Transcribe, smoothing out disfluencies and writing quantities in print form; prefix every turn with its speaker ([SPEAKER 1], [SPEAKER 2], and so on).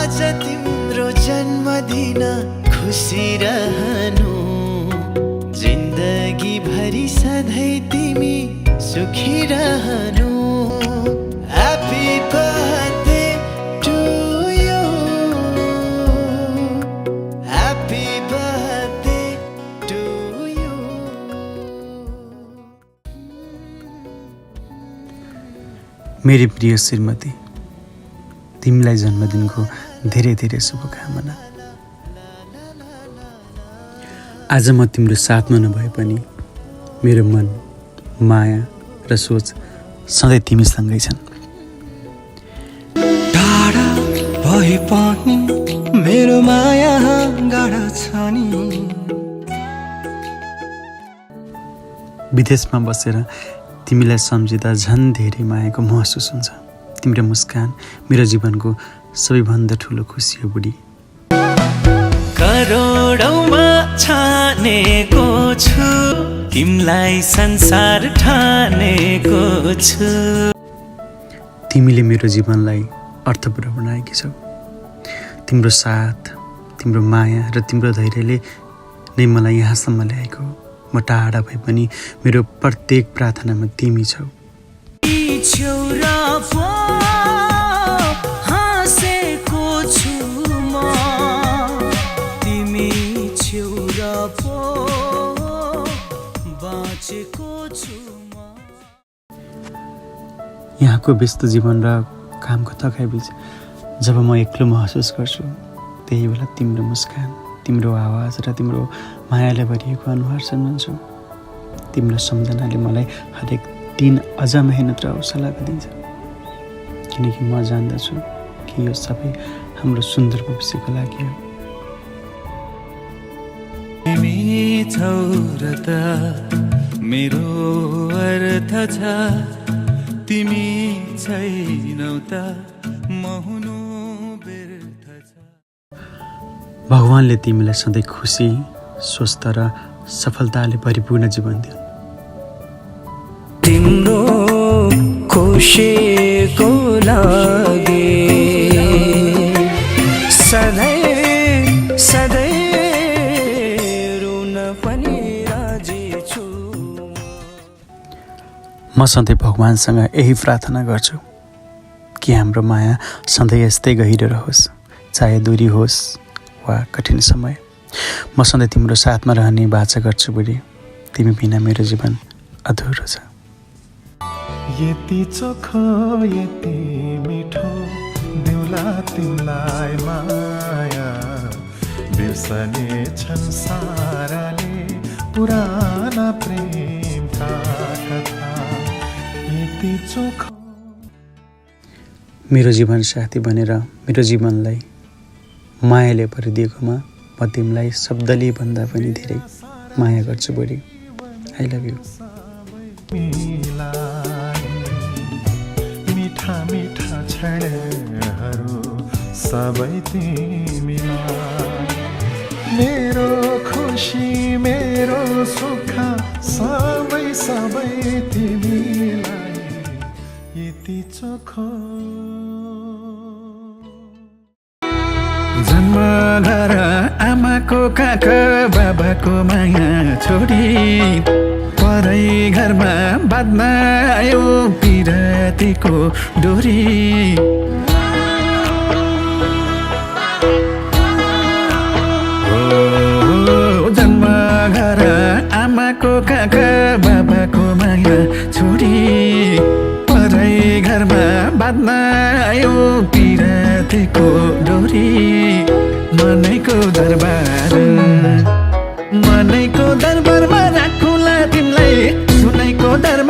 [SPEAKER 1] आज तिम्रो जन्मदिन खुसी रहनु जिन्दगी भरि सधैँ तिमी सुखी रहनु happy birthday to you happy birthday to you.
[SPEAKER 2] मेरी प्रिय श्रीमती, तिमीलाई जन्मदिनको धेरै धेरै शुभकामना। आज म तिम्रो साथमा नभए पनि मेरो मन, माया र सोच सधैँ तिमीसँगै छन्।
[SPEAKER 3] टाढा भए पनि मेरो माया गाढा छ नि।
[SPEAKER 2] विदेशमा बसेर तिमीलाई सम्झिँदा झन् धेरै मायाको महसुस हुन्छ। तिम्रो मुस्कान मेरो जीवनको सबैभन्दा ठुलो खुसी हो बुढी।
[SPEAKER 1] करोडौँमा छानेको छु तिमीलाई संसार ठानेको छु।
[SPEAKER 2] तिमीले मेरो जीवनलाई अर्थपूर्ण बनाएकी छौ। तिम्रो साथ, तिम्रो माया र तिम्रो धैर्यले नै मलाई यहाँसम्म ल्याएको। म टाढा भए पनि मेरो प्रत्येक प्रार्थनामा तिमी छौ। यहाँको व्यस्त जीवन र कामको थकाइबीच जब म एक्लो महसुस गर्छु, त्यही बेला तिम्रो मुस्कान, तिम्रो आवाज र तिम्रो मायाले भरिएको अनुहार सम्झन्छु। तिम्रो सम्झनाले मलाई हरेक दिन अझ मेहनत र हौसला दिन्छ, किनकि म जान्दछु कि यो सबै हाम्रो सुन्दर भविष्यको लागि हो।
[SPEAKER 3] तिमी छौ र त मेरो अर्थ छ, तिमी छैनौ त म हुनु व्यर्थ छ।
[SPEAKER 2] भगवानले तिमीलाई सधैँ खुसी, स्वस्थ र सफलताले परिपूर्ण जीवन दिउन्।
[SPEAKER 3] तिम्रो खुसीको लागि सधैँ सधैँ रुन पनि राजी छु।
[SPEAKER 2] म सधैँ भगवानसँग यही प्रार्थना गर्छु कि हाम्रो माया सधैँ यस्तै गहिरो रहोस्, चाहे दूरी होस् वा कठिन समय। म सधैँ तिम्रो साथमा रहने बाचा गर्छु बुढी। तिमी बिना मेरो जीवन अधुरो छ।
[SPEAKER 4] यति चोखो यति मिठो दिउला तिमीलाई माया, बिर्सने छन् साराले पुराना प्रेमका कथा। यति चोखो
[SPEAKER 2] मेरो जीवन साथी बनेर मेरो जीवनलाई मायाले भरिदिएकोमा म तिमीलाई शब्दले भन्दा पनि धेरै माया गर्छु बुढी। I love you.
[SPEAKER 4] मिठा मिठा क्षणहरू सबै तिमीलाई, मेरो खुसी मेरो सुख सबै सबै तिमीलाई। यति चोखो
[SPEAKER 5] जन्म घर आमाको काका बाबाको माया छोडी परै घरमा बाँध्न आयो पिरातीको डोरी। जन्म घर आमाको काका बाबाको माया छोडी परै घरमा बाँध्न आयो पिरातीको डोरी। मनैको दरबारमा राखुला तिमीलाई, सुनाइको दरबार